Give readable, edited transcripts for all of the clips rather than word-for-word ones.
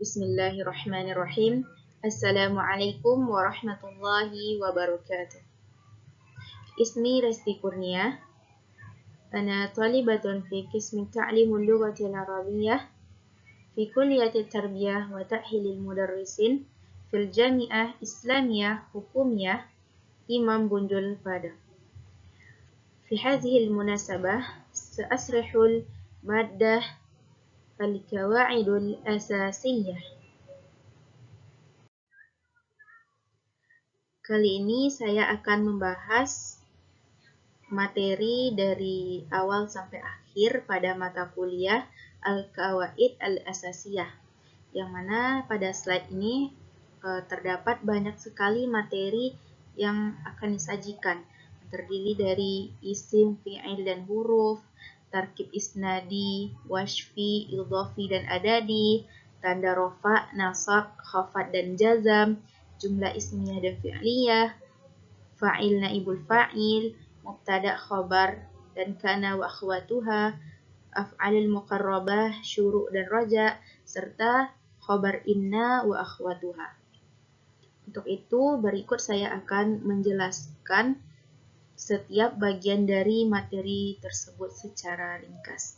Bismillahirrahmanirrahim. Assalamualaikum warahmatullahi wabarakatuh. Ismi Resti Kurnia. Ana talibatun fi qismi ta'limul lughatil arabiyyah fi kulliyati tarbiyah wa ta'hilil mudarrisin fil Jami'ah Islamiyah Hukumiyah Imam Bunjul Pada. Fi hadhihi al-munasabah sa'asrihul maddah al-qawaidul asasiyah. Kali ini saya akan membahas materi dari awal sampai akhir pada mata kuliah Al-Qawaid Al-Asasiyah, yang mana pada slide ini terdapat banyak sekali materi yang akan disajikan, terdiri dari isim, fi'il, dan huruf, tarkib isnadi, washfi, idhofi, dan adadi, tanda rofa, nasab, khafad, dan jazam, jumlah ismiyah dan fi'liyah, fa'il naibul fa'il, mubtada khabar, dan kana wa akhwatuha, af'alul muqarrabah, syuru' dan raja, serta khabar inna wa akhwatuha. Untuk itu, berikut saya akan menjelaskan setiap bagian dari materi tersebut secara ringkas.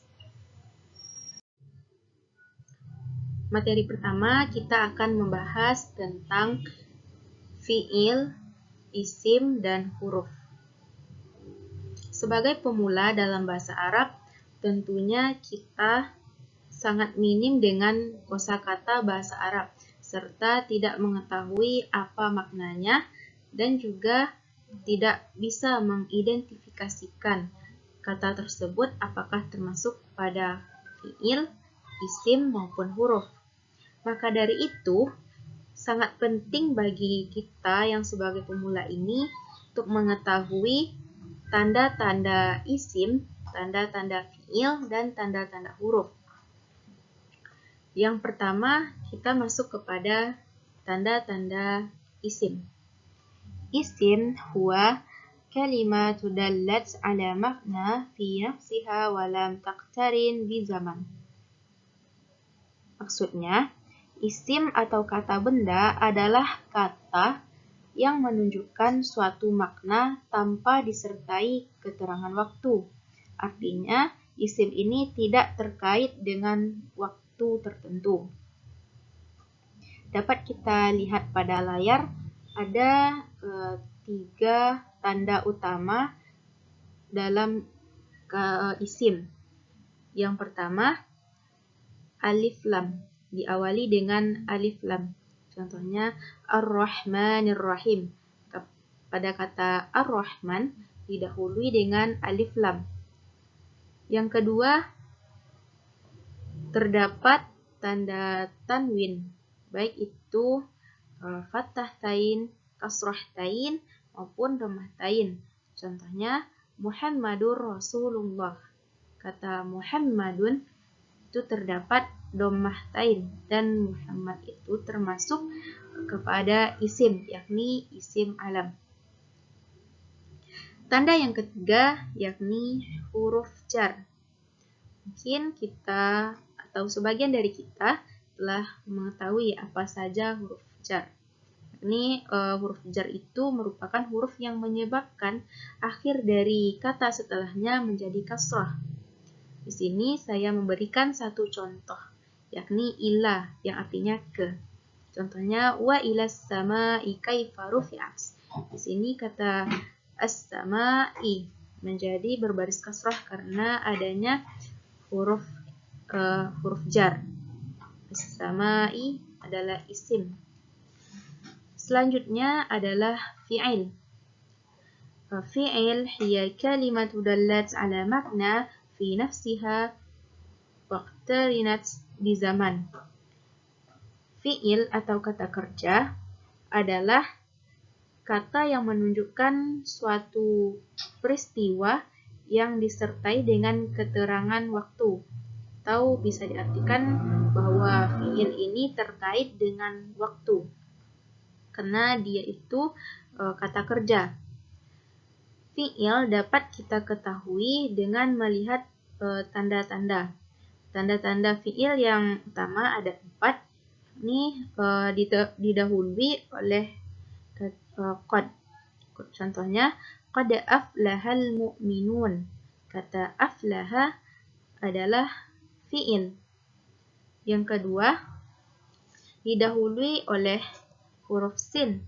Materi pertama, kita akan membahas tentang fi'il, isim, dan huruf. Sebagai pemula dalam bahasa Arab, tentunya kita sangat minim dengan kosakata bahasa Arab, serta tidak mengetahui apa maknanya, dan juga tidak bisa mengidentifikasikan kata tersebut apakah termasuk pada fi'il, isim, maupun huruf. Maka dari itu, sangat penting bagi kita yang sebagai pemula ini untuk mengetahui tanda-tanda isim, tanda-tanda fi'il, dan tanda-tanda huruf. Yang pertama, kita masuk kepada tanda-tanda isim. Isim huwa kalimatu dallat ala makna fi nafsiha wa lam taqtarin bi zaman. Maksudnya, isim atau kata benda adalah kata yang menunjukkan suatu makna tanpa disertai keterangan waktu. Artinya, isim ini tidak terkait dengan waktu tertentu. Dapat kita lihat pada layar, ada 3 tanda utama dalam isim. Yang pertama, alif lam, diawali dengan alif lam. Contohnya Ar-Rahmanir Rahim. Pada kata Ar-Rahman didahului dengan alif lam. Yang kedua, terdapat tanda tanwin, baik itu fathah tain, kasrah tain, maupun dhammah tain. Contohnya Muhammadur Rasulullah. Kata Muhammadun itu terdapat dhammah tain, dan Muhammad itu termasuk kepada isim, yakni isim alam. Tanda yang ketiga yakni huruf jar. Mungkin kita atau sebagian dari kita telah mengetahui apa saja huruf jar. Yakni huruf jar itu merupakan huruf yang menyebabkan akhir dari kata setelahnya menjadi kasrah. Di sini saya memberikan satu contoh, yakni ila, yang artinya ke. Contohnya wa ilas sama'i kaifa rufi'at. Di sini kata as-sama'i menjadi berbaris kasrah karena adanya huruf jar. As-sama'i adalah isim. Selanjutnya adalah fi'il. Fi'il hiya kalimatu dallat ala makna fi nafsiha waqtarinat di zaman. Fi'il atau kata kerja adalah kata yang menunjukkan suatu peristiwa yang disertai dengan keterangan waktu, atau bisa diartikan bahwa fi'il ini terkait dengan waktu karena dia itu kata kerja. Fi'il dapat kita ketahui dengan melihat tanda-tanda. Tanda-tanda fi'il yang utama ada 4, ini didahului oleh qad. Contohnya, qad aflahal mu'minun. Kata aflaha adalah fi'il. Yang kedua, didahului oleh huruf sin.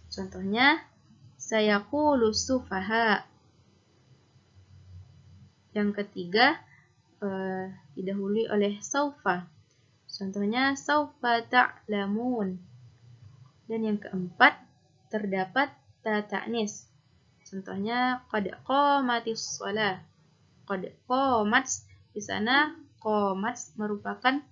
Contohnya, sayaqulu sufaha. Yang ketiga, didahului oleh saufa. Contohnya, saufa ta'lamun. Dan yang keempat, terdapat ta ta'nis. Contohnya, qad qamatis shalah. Qad qamat, di sana qamat merupakan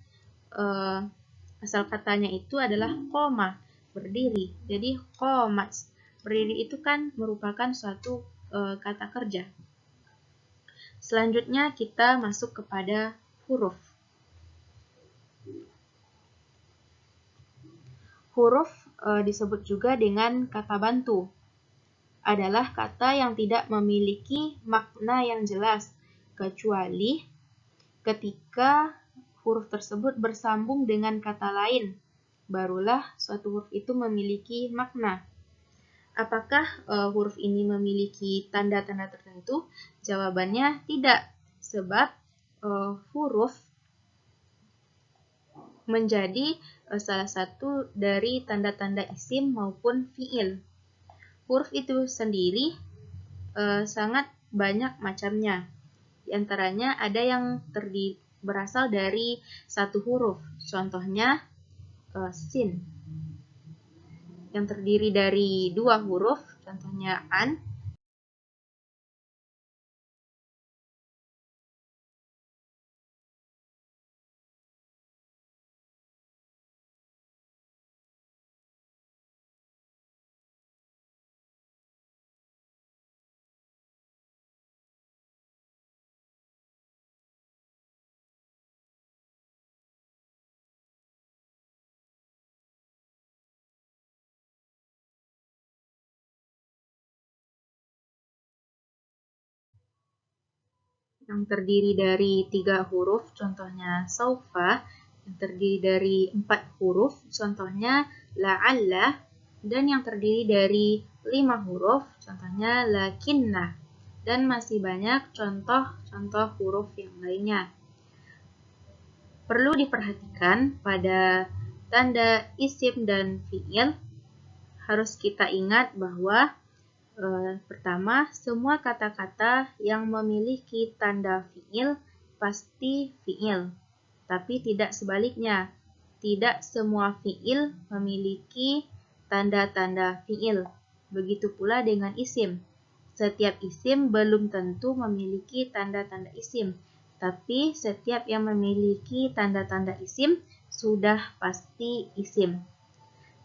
asal katanya itu adalah qoma, berdiri. Jadi qamat, berdiri itu kan merupakan suatu kata kerja. Selanjutnya kita masuk kepada huruf. Huruf disebut juga dengan kata bantu. Adalah kata yang tidak memiliki makna yang jelas, kecuali ketika huruf tersebut bersambung dengan kata lain, barulah suatu huruf itu memiliki makna. Apakah huruf ini memiliki tanda-tanda tertentu? Jawabannya tidak, sebab huruf menjadi salah satu dari tanda-tanda isim maupun fi'il. Huruf itu sendiri sangat banyak macamnya. Di antaranya ada yang berasal dari satu huruf. Contohnya sin. Yang terdiri dari dua huruf. Contohnya an. Yang terdiri dari tiga huruf, contohnya saufa, yang terdiri dari 4 huruf, contohnya la'alla, dan yang terdiri dari 5 huruf, contohnya lakinna, dan masih banyak contoh-contoh huruf yang lainnya. Perlu diperhatikan pada tanda isim dan fi'il, harus kita ingat bahwa pertama, semua kata-kata yang memiliki tanda fi'il pasti fi'il, tapi tidak sebaliknya. Tidak semua fi'il memiliki tanda-tanda fi'il. Begitu pula dengan isim. Setiap isim belum tentu memiliki tanda-tanda isim, tapi setiap yang memiliki tanda-tanda isim sudah pasti isim.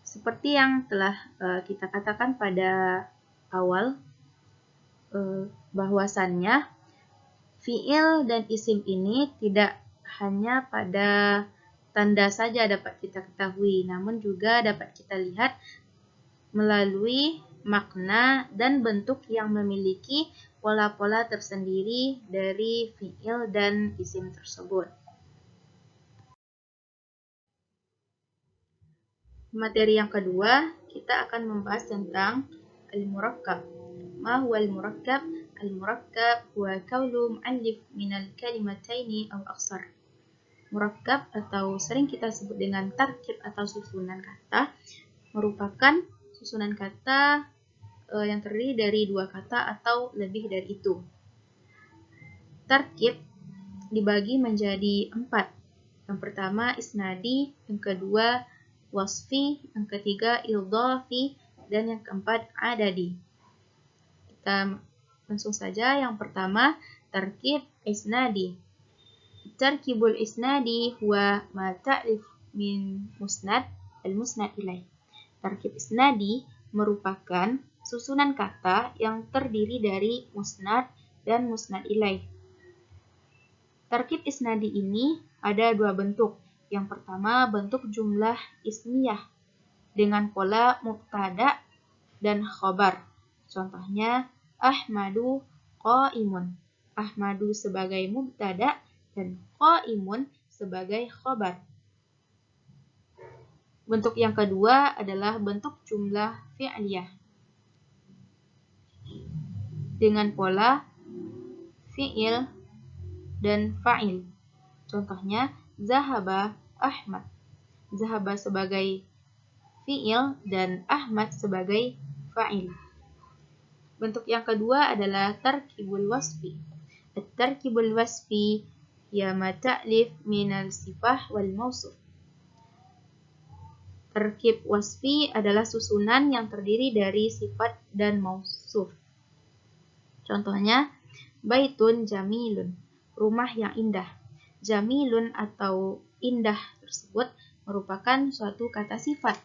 Seperti yang telah kita katakan pada awal, bahwasannya fi'il dan isim ini tidak hanya pada tanda saja dapat kita ketahui, namun juga dapat kita lihat melalui makna dan bentuk yang memiliki pola-pola tersendiri dari fi'il dan isim tersebut. Materi yang kedua, kita akan membahas tentang al-murakkab. ما هو المركب؟ المركب هو كون مؤلف من الكلمتين أو أكثر. Murakkab atau sering kita sebut dengan tarkib atau susunan kata merupakan susunan kata yang terdiri dari dua kata atau lebih dari itu. Tarkib dibagi menjadi 4. Yang pertama isnadi, yang kedua wasfi, yang ketiga idhafi, dan yang keempat adadi. Kita langsung saja. Yang pertama, tarkib isnadi. Tarkibul isnadi huwa ma ta'rif min musnad al-musnad ilaih. Tarkib isnadi merupakan susunan kata yang terdiri dari musnad dan musnad ilaih. Tarkib isnadi ini ada dua bentuk. Yang pertama, bentuk jumlah ismiyah dengan pola mubtada dan khobar. Contohnya, Ahmadu qaimun. Ahmadu sebagai mubtada dan qaimun sebagai khobar. Bentuk yang kedua adalah bentuk jumlah fi'liyah dengan pola fi'il dan fa'il. Contohnya, zahaba Ahmad. Zahaba sebagai fi'il dan Ahmad sebagai fa'il. Bentuk yang kedua adalah tarkibul wasfi. Tarkibul wasfi ya ma ta'lif minal sifah wal mausuf. Tarkib wasfi adalah susunan yang terdiri dari sifat dan mausuf. Contohnya, baitun jamilun, rumah yang indah. Jamilun atau indah tersebut merupakan suatu kata sifat.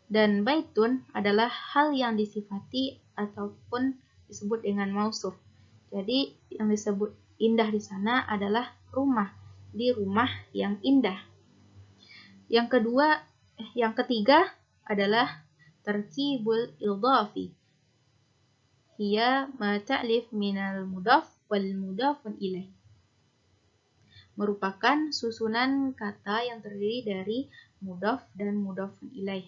Dan baitun adalah hal yang disifati ataupun disebut dengan mausuf. Jadi yang disebut indah di sana adalah rumah, di rumah yang indah. Yang ketiga adalah tarkibul idhafi. Hiya ma ta'lif minal mudhaf wal mudhafun ilaih. Merupakan susunan kata yang terdiri dari mudhaf dan mudhafun ilaih.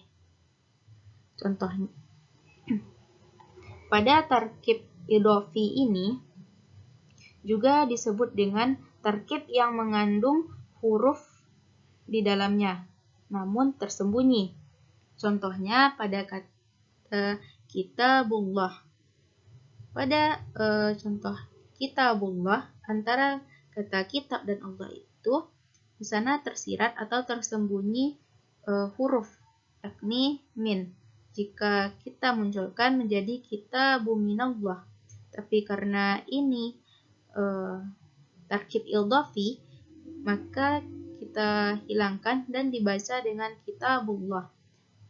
Contohnya, pada tarkib idhafi ini juga disebut dengan tarkib yang mengandung huruf di dalamnya, namun tersembunyi. Contohnya pada kata kitabullah. Pada contoh kitabullah, antara kata kitab dan Allah itu di sana tersirat atau tersembunyi huruf, yakni min. Jika kita munculkan menjadi kitabun minallah, tapi karena ini tarkib idhafi, maka kita hilangkan dan dibaca dengan kitabullah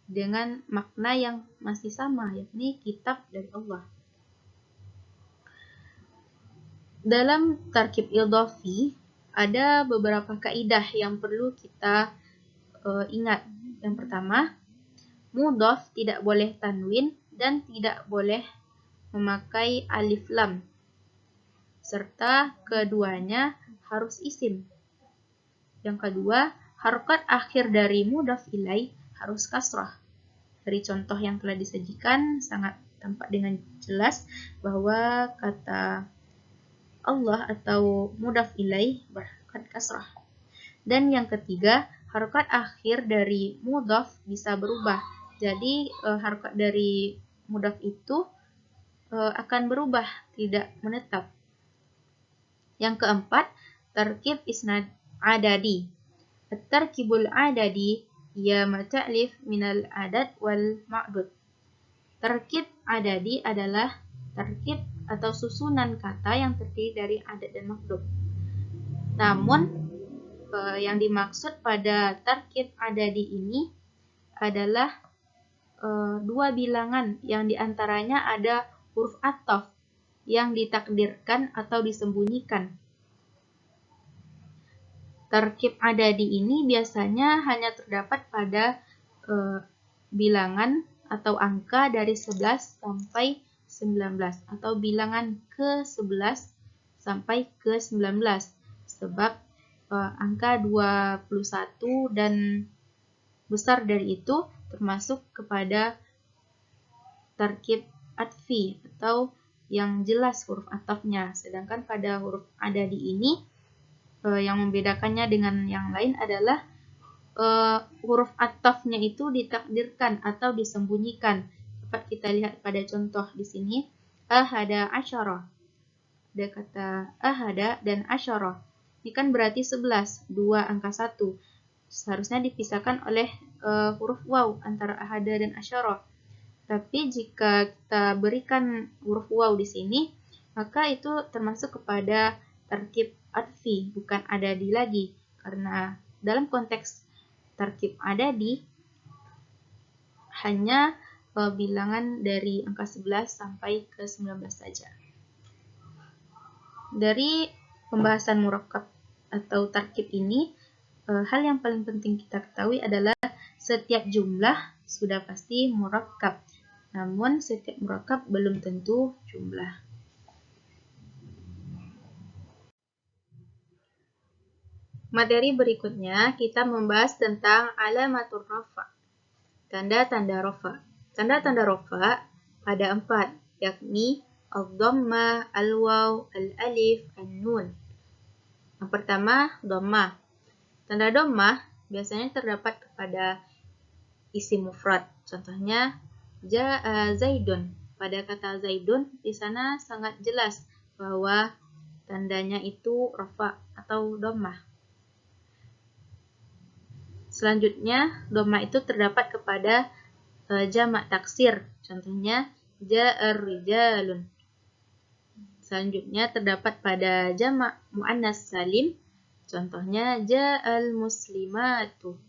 dengan makna yang masih sama, yakni kitab dari Allah. Dalam tarkib idhafi ada beberapa kaidah yang perlu kita ingat. Yang pertama, mudhaf tidak boleh tanwin dan tidak boleh memakai alif lam, serta keduanya harus isim. Yang kedua, harokat akhir dari mudhaf ilaih harus kasrah. Dari contoh yang telah disajikan sangat tampak dengan jelas bahwa kata Allah atau mudhaf ilaih berharokat kasrah. Dan yang ketiga, harokat akhir dari mudhaf bisa berubah. Jadi harokat dari mudhaf itu akan berubah, tidak menetap. Yang keempat, tarkib isnad adadi. At-tarkibul adadi ya ma ta'lif minal adad wal ma'dud. Tarkib adadi adalah tarkib atau susunan kata yang terdiri dari adad dan ma'dud. Namun yang dimaksud pada tarkib adadi ini adalah dua bilangan yang diantaranya ada huruf ataf yang ditakdirkan atau disembunyikan. Tarkib adadi ini biasanya hanya terdapat pada bilangan atau angka dari 11 sampai 19 atau bilangan ke-11 sampai ke-19, sebab angka 21 dan besar dari itu termasuk kepada tarkib atfi atau yang jelas huruf atafnya. Sedangkan pada huruf adadi ini yang membedakannya dengan yang lain adalah huruf atafnya itu ditakdirkan atau disembunyikan. Dapat kita lihat pada contoh di sini, ahada asyara. Ada kata ahada dan asyara. Ini kan berarti 11, 2 angka 1. Seharusnya dipisahkan oleh huruf waw antara ahada dan asyara. Tapi jika kita berikan huruf waw di sini, maka itu termasuk kepada tarkib atfi, bukan adadi lagi. Karena dalam konteks tarkib adadi hanya bilangan dari angka 11 sampai ke 19 saja. Dari pembahasan murakkab atau tarkib ini, hal yang paling penting kita ketahui adalah setiap jumlah sudah pasti murakkab. Namun setiap murakkab belum tentu jumlah. Materi berikutnya kita membahas tentang alamatur rafa, tanda-tanda rafa. Tanda-tanda rafa ada 4, yakni al-dhamma, al-waw, al-alif, an-nun. Yang pertama, dhammah. Tanda dhammah biasanya terdapat pada isim mufrad. Contohnya, ja'a zaidun. Pada kata zaidun, di sana sangat jelas bahwa tandanya itu rafa atau dhammah. Selanjutnya, dhammah itu terdapat kepada jamak taksir. Contohnya, ja'ar rijalun. Selanjutnya terdapat pada jamak muannas salim. Contohnya, ja'al muslimatu.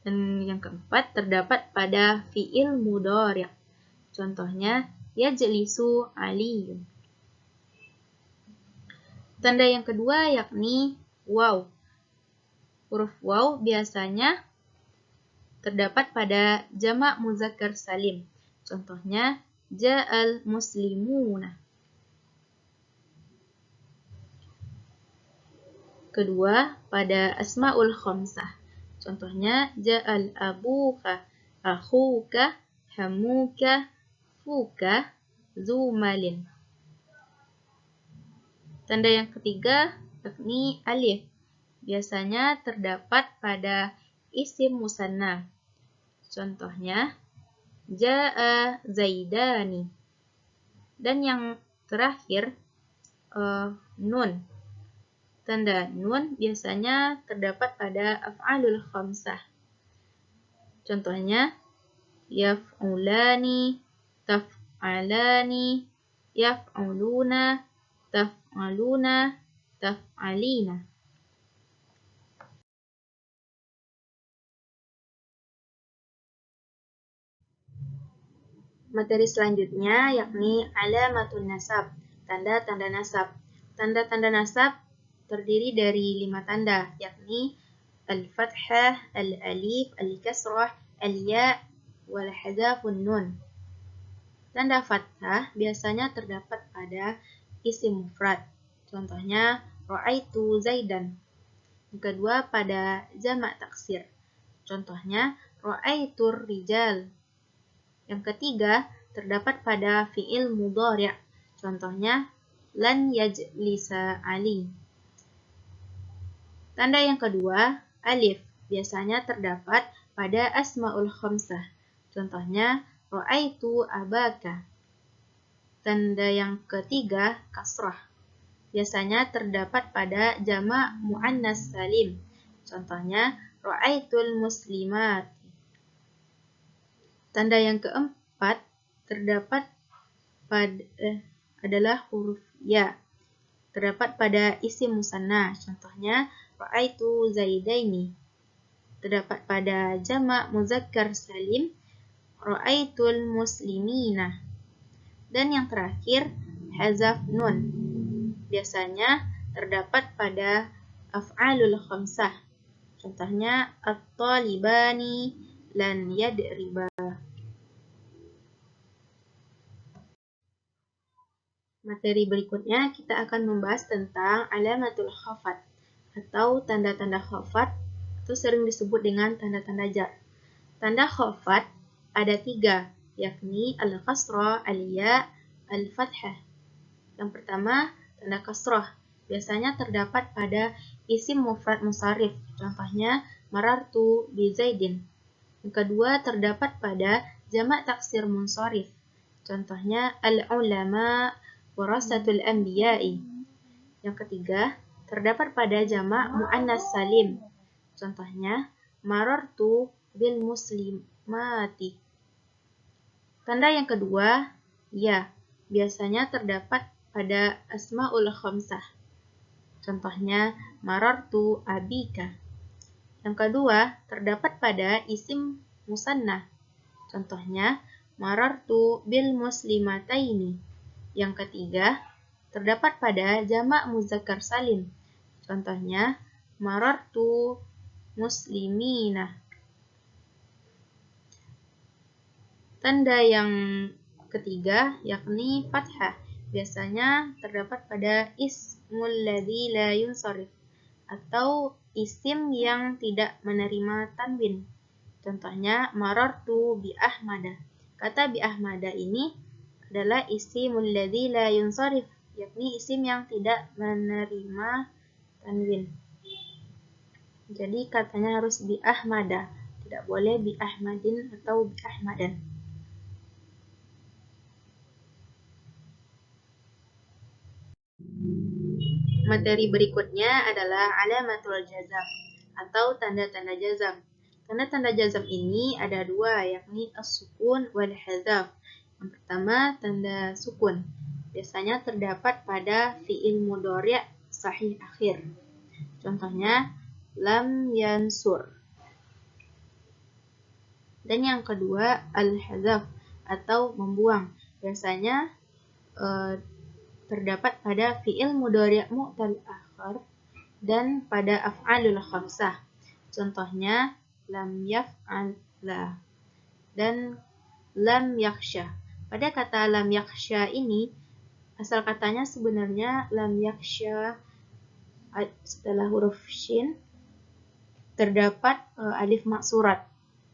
Dan yang keempat terdapat pada fi'il mudhari'. Contohnya, yajlisu aliyun. Tanda yang kedua yakni waw. Huruf waw biasanya terdapat pada jamak muzakkar salim. Contohnya, ja'al muslimuna. Kedua, pada asma'ul khamsah. Contohnya, ja'al abuka, akhuka, hamuka, fuka, zumalin. Tanda yang ketiga yakni alif. Biasanya terdapat pada isim musanna. Contohnya, ja'a zaidani. Dan yang terakhir, nun. Tanda nun biasanya terdapat pada af'alul khamsah. Contohnya, yaf'ulani, taf'alani, yaf'uluna, taf'aluna, taf'alina. Materi selanjutnya yakni alamatun nasab, tanda-tanda nasab. Tanda-tanda nasab terdiri dari 5 tanda, yakni al-fathah, al-alif, al-kasrah, al-ya, wal hadzafun nun. Tanda fathah biasanya terdapat pada isim mufrad. Contohnya, ra'aitu zaidan. Yang kedua pada jamak taksir. Contohnya, ra'aitur rijal. Yang ketiga terdapat pada fi'il mudhari'. Contohnya, lan yajlisa Ali. Tanda yang kedua, alif, biasanya terdapat pada asma'ul khamsah. Contohnya, ra'aitu abaka. Tanda yang ketiga, kasrah, biasanya terdapat pada jamak muannas salim. Contohnya, ra'aitul muslimat. Tanda yang keempat terdapat adalah huruf ya. Terdapat pada isim musanna. Contohnya, ra'aitu zaidaini. Terdapat pada jamak muzakkar salim, ra'aitul muslimina. Dan yang terakhir, hazaf nun. Biasanya terdapat pada af'alul khamsah. Contohnya, at-talibani lan yadriba. Materi berikutnya kita akan membahas tentang alamatul khafat atau tanda-tanda khafat atau sering disebut dengan tanda-tanda jar. Tanda khafat ada 3, yakni al-kasrah, al-ya, al-fathah. Yang pertama, tanda kasrah biasanya terdapat pada isim mufrad munsharif. Contohnya, marartu bi zaidin. Yang kedua, terdapat pada jamak taksir munsharif. Contohnya, al-ulama warasatul anbiya'i. Yang ketiga, terdapat pada jamak muannas salim. Contohnya, marartu bil muslimati. Tanda yang kedua, ya, biasanya terdapat pada asma'ul khamsah. Contohnya, marartu abika. Yang kedua, terdapat pada isim musanna. Contohnya, marartu bil muslimataini. Yang ketiga, terdapat pada jamak muzakkar salim. Contohnya, marartu muslimina. Tanda yang ketiga yakni fathah. Biasanya terdapat pada ismul ladzi la yunsharif. atau isim yang tidak menerima tanwin. Contohnya, marartu bi Ahmada. Kata bi Ahmada ini adalah isimul ladzi la yunsharif, yakni isim yang tidak menerima tanwin. Jadi katanya harus bi Ahmada, tidak boleh bi Ahmadin atau bi Ahmadan. Materi berikutnya adalah alamatul jazam atau tanda-tanda jazam. Tanda-tanda jazam ini ada dua, yakni as-sukun wal hadzaf. Yang pertama, tanda sukun. Biasanya terdapat pada fi'il mudhari' sahih akhir. Contohnya, lam yansur. Dan yang kedua, al-hadzaf atau membuang. Biasanya terdapat pada fi'il mudhari' mu'tal akhir dan pada af'alul khamsah. Contohnya, lam yaf'al la dan lam yakhsha. Pada kata lam yakhsha ini, asal katanya sebenarnya lam yakhsha setelah huruf shin terdapat alif maksurat.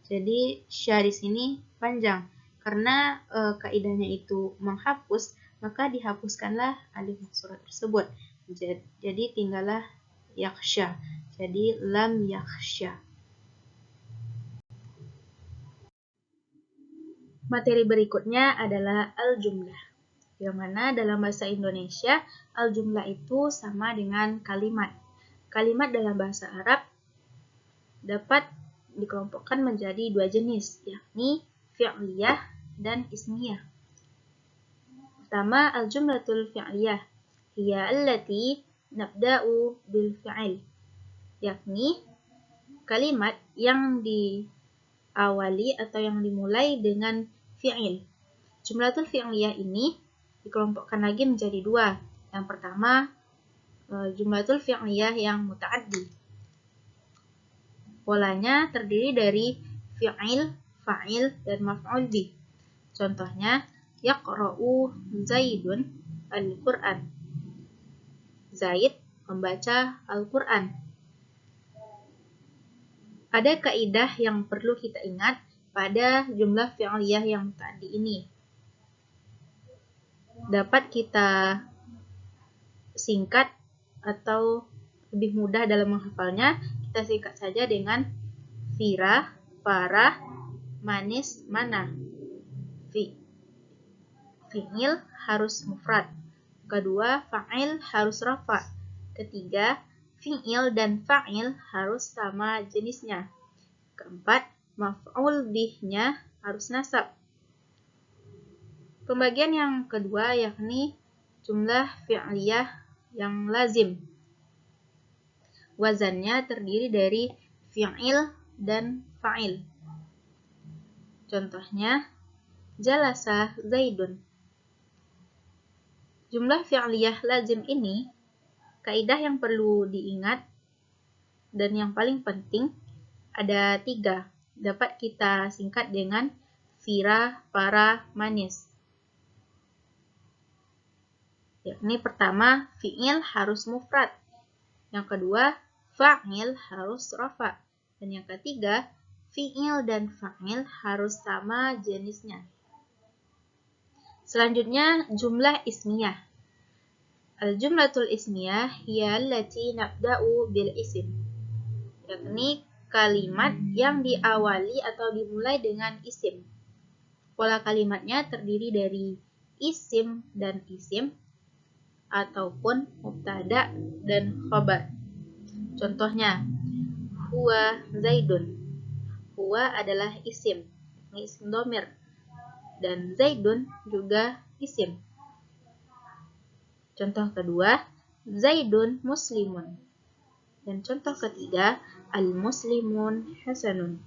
Jadi sya di sini panjang. Karena kaidahnya itu menghapus, maka dihapuskanlah alif maksurat tersebut. Jadi tinggallah yakhsha. Jadi lam yakhsha. Materi berikutnya adalah al-jumlah. Yang mana dalam bahasa Indonesia, al-jumlah itu sama dengan kalimat. Kalimat dalam bahasa Arab dapat dikelompokkan menjadi dua jenis, yakni fi'liyah dan ismiyah. Pertama, al-jumlatul fi'liyah hiya allati nabda'u bil fi'il, yakni kalimat yang diawali atau yang dimulai dengan fi'il. Jumlatul fi'liyah ini dikelompokkan lagi menjadi dua. Yang pertama, jumlatul fi'liyah yang muta'addi. Polanya terdiri dari fi'il, fa'il, dan maf'ul bih. Contohnya, yaqra'u Zaidun al-Qur'an. Zaid membaca Al-Qur'an. Ada kaidah yang perlu kita ingat pada jumlah fi'liyah yang muta'addi ini. Dapat kita singkat atau lebih mudah dalam menghafalnya, kita singkat saja dengan fira, farah, manis, mana. Fi'il harus mufrad. Kedua, fa'il harus rafa. Ketiga, fi'il dan fa'il harus sama jenisnya. Keempat, maf'ul bihnya harus nasab. Pembagian yang kedua yakni jumlah fi'liyah yang lazim. Wazannya terdiri dari fi'il dan fa'il. Contohnya, jalasa Zaidun. Jumlah fi'liyah lazim ini, kaidah yang perlu diingat dan yang paling penting ada 3. Dapat kita singkat dengan fira, farah, manis. Yakni pertama, fi'il harus mufrad. Yang kedua, fa'il harus rafa. Dan yang ketiga, fi'il dan fa'il harus sama jenisnya. Selanjutnya, jumlah ismiyah. Al-jumlatul ismiyah hiya allati nabda'u bil isim. Yakni kalimat yang diawali atau dimulai dengan isim. Pola kalimatnya terdiri dari isim dan isim ataupun mubtada dan khabar. Contohnya, huwa Zaidun. Huwa adalah isim, isim dhamir. Dan Zaidun juga isim. Contoh kedua, Zaidun muslimun. Dan contoh ketiga, al-muslimun hasanun.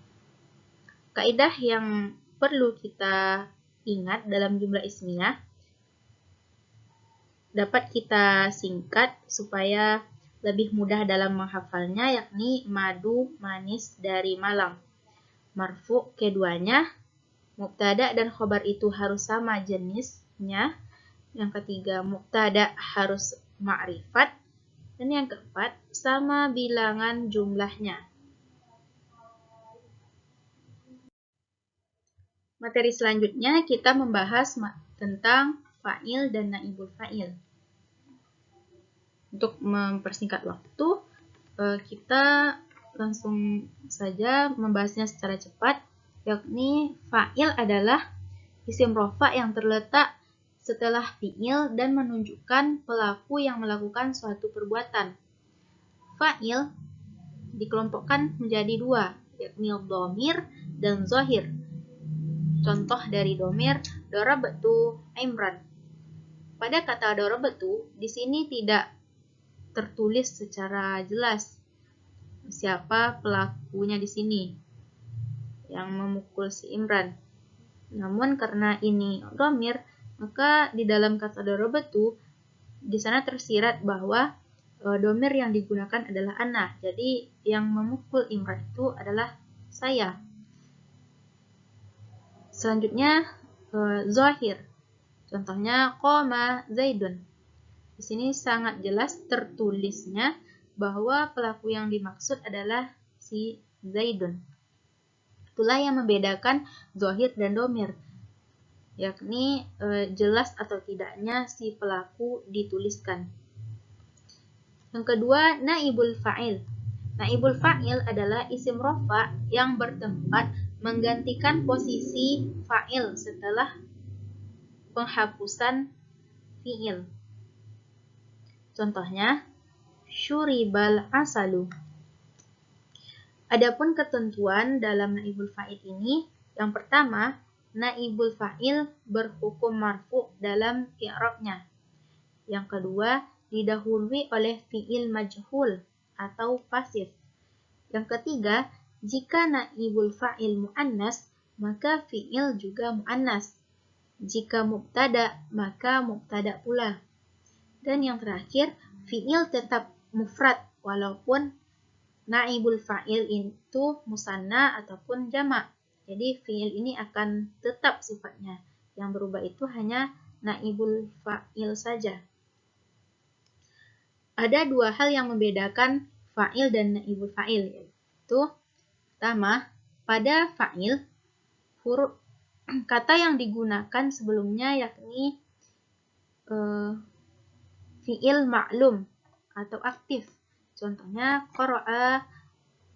Kaidah yang perlu kita ingat dalam jumlah ismiyah dapat kita singkat supaya lebih mudah dalam menghafalnya, yakni madu, manis dari Malang. Marfu keduanya, mubtada dan khobar itu harus sama jenisnya. Yang ketiga, mubtada harus ma'rifat. Dan yang keempat, sama bilangan jumlahnya. Materi selanjutnya kita membahas tentang fa'il dan naibul fa'il. Untuk mempersingkat waktu, kita langsung saja membahasnya secara cepat, yakni fa'il adalah isim rofa yang terletak setelah fi'il dan menunjukkan pelaku yang melakukan suatu perbuatan. Fa'il dikelompokkan menjadi dua, yakni dhamir dan zahir. Contoh dari dhamir, darabtu Imran. Pada kata darabtu, di sini tidak tertulis secara jelas siapa pelakunya di sini yang memukul si Imran. Namun karena ini dhamir, maka di dalam kata darabtu di sana tersirat bahwa dhamir yang digunakan adalah ana. Jadi yang memukul Imran itu adalah saya. Selanjutnya zahir. Contohnya qama Zaidun. Di sini sangat jelas tertulisnya bahwa pelaku yang dimaksud adalah si Zaidun. Itulah yang membedakan zahir dan dhamir, yakni jelas atau tidaknya si pelaku dituliskan. Yang kedua, naibul fa'il. Naibul fa'il adalah isim rofa yang bertempat menggantikan posisi fa'il setelah penghapusan fi'il. Contohnya, syuribal asalu. Adapun ketentuan dalam naibul fa'il ini, yang pertama, naibul fa'il berhukum marfu' dalam i'rabnya. Yang kedua, didahului oleh fi'il majhul atau pasif. Yang ketiga, jika naibul fa'il mu'annas, maka fi'il juga mu'annas. Jika mubtada, maka mubtada pula. Dan yang terakhir, fi'il tetap mufrad walaupun naibul fa'il itu musanna ataupun jamak. Jadi fi'il ini akan tetap sifatnya. Yang berubah itu hanya naibul fa'il saja. Ada dua hal yang membedakan fa'il dan naibul fa'il, yaitu pertama, pada fa'il huruf kata yang digunakan sebelumnya yakni fi'il ma'lum atau aktif. Contohnya qara'a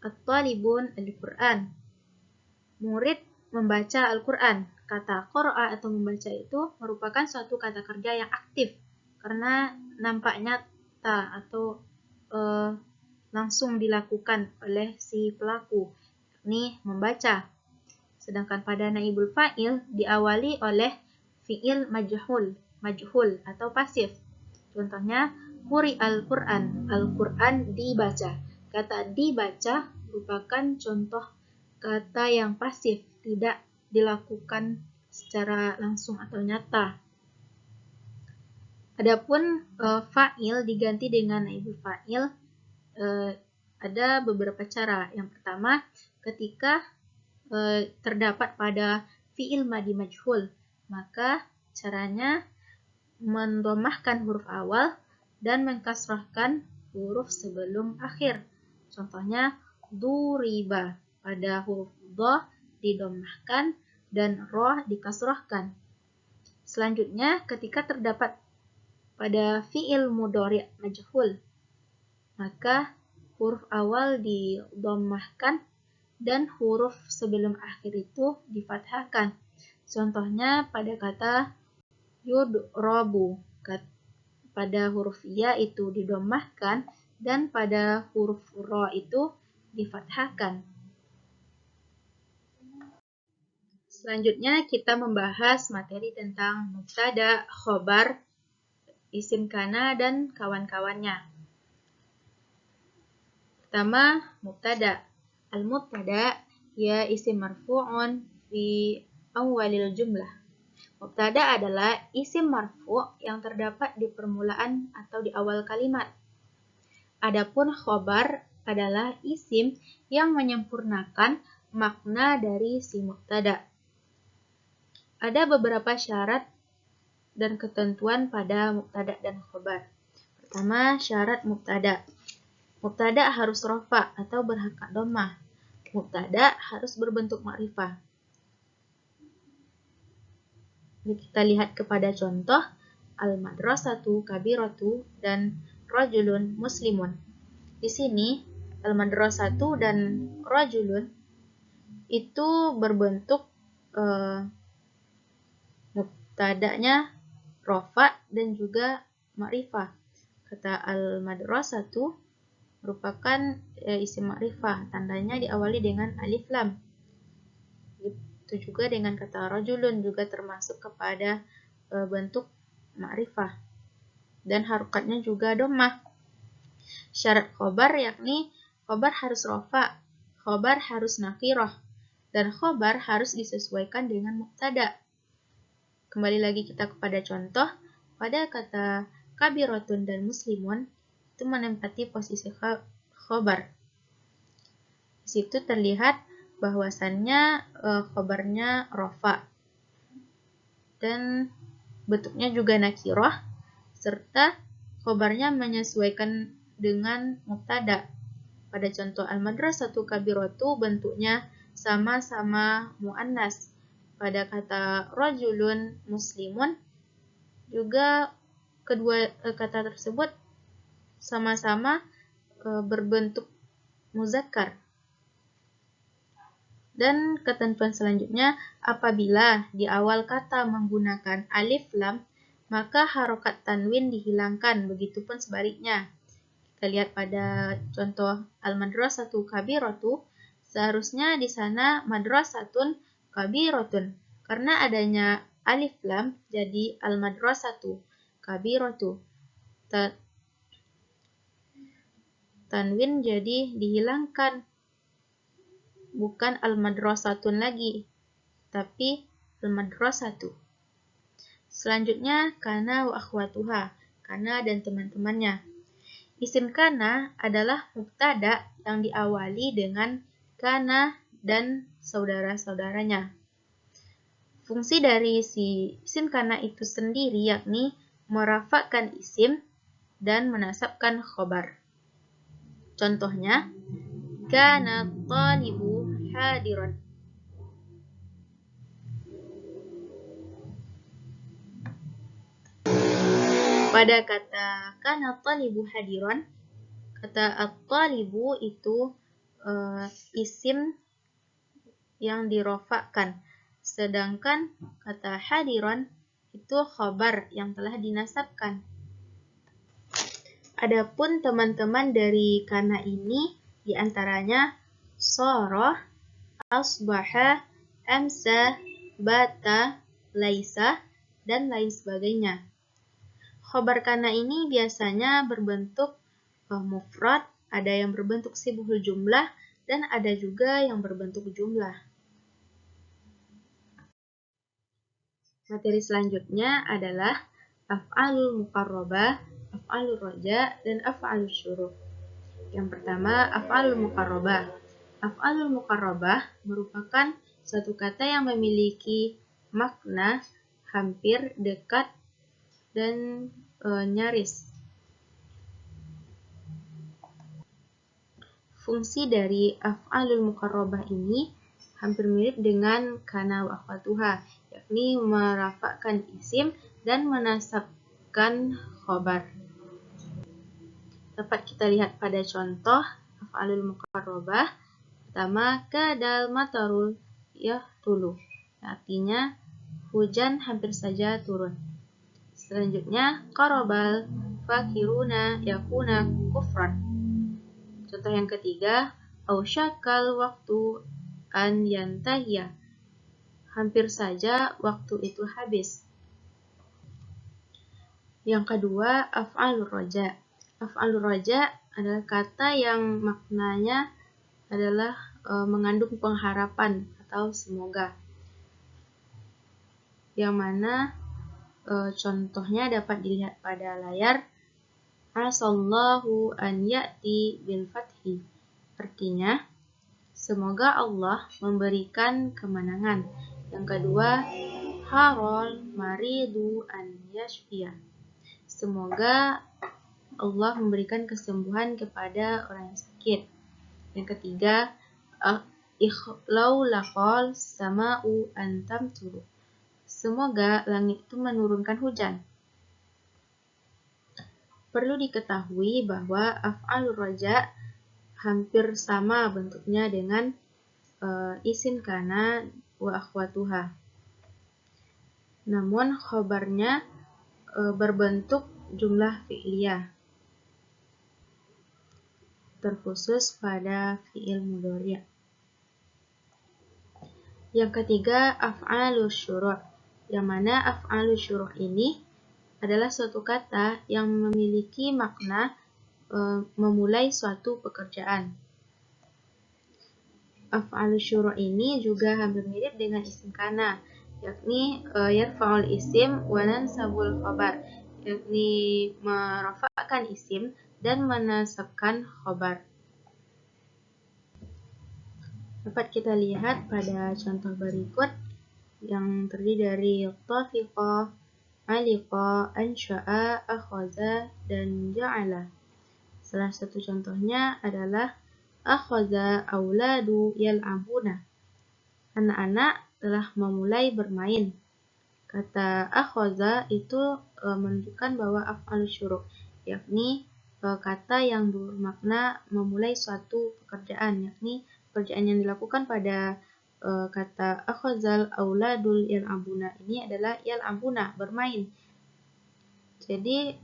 at-talibun al-Qur'an. Murid membaca Al-Qur'an. Kata qara'a atau membaca itu merupakan suatu kata kerja yang aktif karena nampaknya atau langsung dilakukan oleh si pelaku, yakni membaca. Sedangkan pada naibul fa'il diawali oleh fi'il majhul atau pasif. Contohnya quri al-Qur'an, Al-Qur'an dibaca. Kata dibaca merupakan contoh kata yang pasif, tidak dilakukan secara langsung atau nyata. Adapun fa'il diganti dengan naibul fa'il, ada beberapa cara. Yang pertama, ketika terdapat pada fi'il madi majhul, maka caranya mendhamahkan huruf awal dan mengkasrahkan huruf sebelum akhir. Contohnya duriba, pada huruf dha didhammahkan dan ra dikasrahkan. Selanjutnya, ketika terdapat pada fi'il mudhari' majhul, maka huruf awal didhammahkan dan huruf sebelum akhir itu difathahkan. Contohnya pada kata yudrabu, pada huruf ya itu didhammahkan dan pada huruf ra itu difathahkan. Selanjutnya kita membahas materi tentang mubtada, khobar, isim kana dan kawan-kawannya. Pertama, mubtada. Al-mubtada ya isim marfu'un fi awalil jumlah. Mubtada adalah isim marfu' yang terdapat di permulaan atau di awal kalimat. Adapun khobar adalah isim yang menyempurnakan makna dari si mubtada. Ada beberapa syarat dan ketentuan pada mubtada dan khobar. Pertama, syarat mubtada. Mubtada harus rofa atau berharokat dhammah. Mubtada harus berbentuk ma'rifah. Kita lihat kepada contoh al-madrasatu kabiratu dan rajulun muslimun. Di sini al-madrasatu dan rajulun itu berbentuk mubtada'nya rofa dan juga ma'rifah. Kata al-madrasatu merupakan isim ma'rifah, tandanya diawali dengan alif lam. Itu juga dengan kata rajulun juga termasuk kepada bentuk ma'rifah dan harokatnya juga dhammah. Syarat khobar yakni khobar harus rofa, khobar harus nakirah, dan khobar harus disesuaikan dengan mubtada. Kembali lagi kita kepada contoh, pada kata kabiratun dan muslimun itu menempati posisi khobar. Di situ terlihat bahwasannya khobarnya rofa dan bentuknya juga nakirah serta khobarnya menyesuaikan dengan mubtada. Pada contoh al-madrasatu kabiratu bentuknya sama-sama muannas. Pada kata rajulun muslimun juga kedua kata tersebut sama-sama berbentuk muzakkar. Dan ketentuan selanjutnya, apabila di awal kata menggunakan alif lam, maka harokat tanwin dihilangkan, begitupun sebaliknya. Kita lihat pada contoh al-madrasatu kabiratu, seharusnya di sana madrasatun kabiratun. Karena adanya alif lam, jadi al-madrasatu kabiratu. Tanwin jadi dihilangkan. Bukan al-madrasatun lagi, tapi al-madrasatu. Selanjutnya, kana wa akhwatuha, kana dan teman-temannya. Isim kana adalah mubtada yang diawali dengan kana dan saudara-saudaranya. Fungsi dari si isim kana itu sendiri yakni merafakkan isim dan menasabkan khobar. Contohnya, kana talibu hadiran. Pada kata kana talibu hadiran, kata at-talibu itu isim yang dirofakkan, sedangkan kata hadiran itu khabar yang telah dinasabkan. Adapun teman-teman dari kana ini diantaranya shara, asbaha, amsa, bata, laisa, dan lain sebagainya. Khobar kana ini biasanya berbentuk mufrad, ada yang berbentuk sibhul jumlah, dan ada juga yang berbentuk jumlah. Materi selanjutnya adalah af'alul muqarrabah, af'alul roja, dan af'alul syuruh. Yang pertama, af'alul muqarrabah. Af'alul muqarrabah merupakan suatu kata yang memiliki makna hampir, dekat, dan nyaris. Fungsi dari af'alul muqarrabah ini hampir mirip dengan kana wa akhwatuha, yakni merafakkan isim dan menasabkan khobar. Dapat kita lihat pada contoh af'alul muqarrabah. Pertama, kadal matarul yahtulu, artinya hujan hampir saja turun. Selanjutnya, qarabal fakiruna yakuna kufran. Contoh yang ketiga, ausyakal waktu an yantahiya, hampir saja waktu itu habis. Yang kedua, af'alur roja. Af'alur roja adalah kata yang maknanya adalah mengandung pengharapan atau semoga. Yang mana contohnya dapat dilihat pada layar. Asallahu an ya'ti bil fathi. Artinya, semoga Allah memberikan kemenangan. Yang kedua, harol maridu an yashfiya. Semoga Allah memberikan kesembuhan kepada orang yang sakit. Yang ketiga, ikhlaulaqal sama'u antam turu. Semoga langit itu menurunkan hujan. Perlu diketahui bahwa af'alur raja hampir sama bentuknya dengan isim kana wa akhwatuha. Namun khobarnya berbentuk jumlah fi'liyah, terkhusus pada fi'il mudhari'. Yang ketiga, af'alus syuru', yang mana af'alus syuru' ini adalah suatu kata yang memiliki makna memulai suatu pekerjaan. Af'alus syuru' ini juga hampir mirip dengan isim kana, yakni yarfa'ul isim wa nansabul khabar, yakni merafa'kan isim dan menasabkan khabar. Dapat kita lihat pada contoh berikut yang terdiri dari tafiqa, aliqa, ansha'a, akhaza, dan ja'ala. Salah satu contohnya adalah akhaza auladu yal'abuna. Anak-anak telah memulai bermain. Kata akhaza itu menunjukkan bahwa af'alus syuru', yakni kata yang bermakna memulai suatu pekerjaan, yakni pekerjaan yang dilakukan pada kata akhazal auladul yal'abuna ini adalah yal'abuna, bermain. Jadi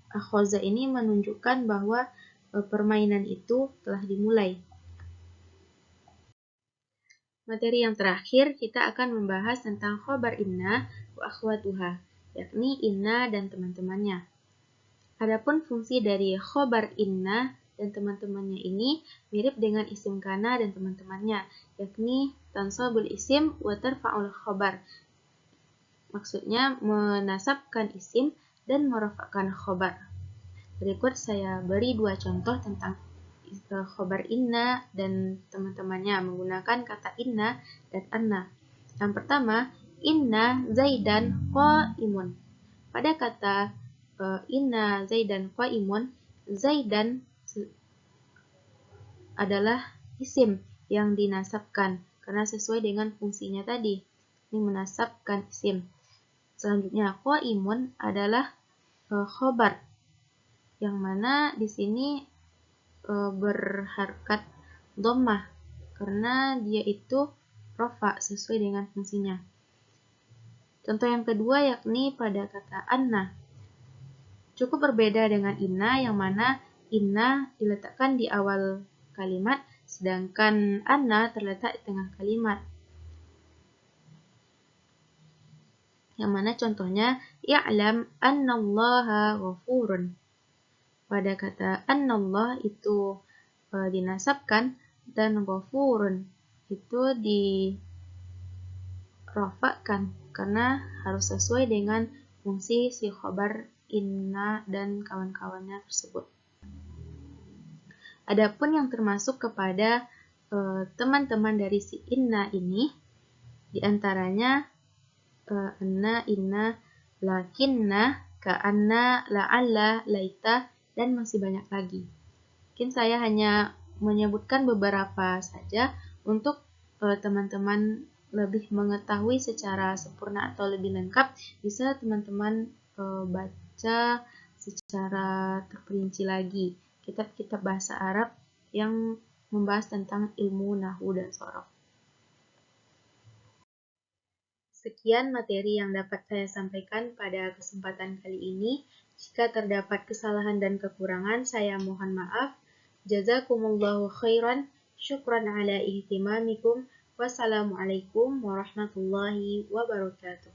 akhaza ini menunjukkan bahwa permainan itu telah dimulai. Materi yang terakhir, kita akan membahas tentang khobar inna wa akhwatuha, yakni inna dan teman-temannya. Adapun fungsi dari khobar inna dan teman-temannya ini mirip dengan isim kana dan teman-temannya, yakni tansabul isim wa tarfa'ul khobar. Maksudnya menasabkan isim dan merafa'kan khobar. Berikut saya beri dua contoh tentang khobar inna dan teman-temannya menggunakan kata inna dan anna. Yang pertama, inna zaidan qaimun. Pada kata inna zaidan qaimun, zaidan adalah isim yang dinasabkan karena sesuai dengan fungsinya tadi, ini menasabkan isim. Selanjutnya, qaimun adalah khobar yang mana di sini berharkat dhammah karena dia itu rafa sesuai dengan fungsinya. Contoh yang kedua yakni pada kata anna. Cukup berbeda dengan inna yang mana inna diletakkan di awal kalimat sedangkan anna terletak di tengah kalimat. Yang mana contohnya i'lam annallaha ghafurun. Pada kata annallah itu dinasabkan dan ghafurun itu dirafa'kan karena harus sesuai dengan fungsi si khobar inna dan kawan-kawannya tersebut. Adapun yang termasuk kepada teman-teman dari si inna ini diantaranya anna, inna, lakinna, ka'anna, la'alla, laita, dan masih banyak lagi. Mungkin saya hanya menyebutkan beberapa saja untuk teman-teman lebih mengetahui secara sempurna atau lebih lengkap, bisa teman-teman baca secara terperinci lagi kitab-kitab bahasa Arab yang membahas tentang ilmu nahwu dan shorof. Sekian materi yang dapat saya sampaikan pada kesempatan kali ini. Jika terdapat kesalahan dan kekurangan, saya mohon maaf. Jazakumullahu khairan. Syukran ala ihtimamikum. Wassalamualaikum warahmatullahi wabarakatuh.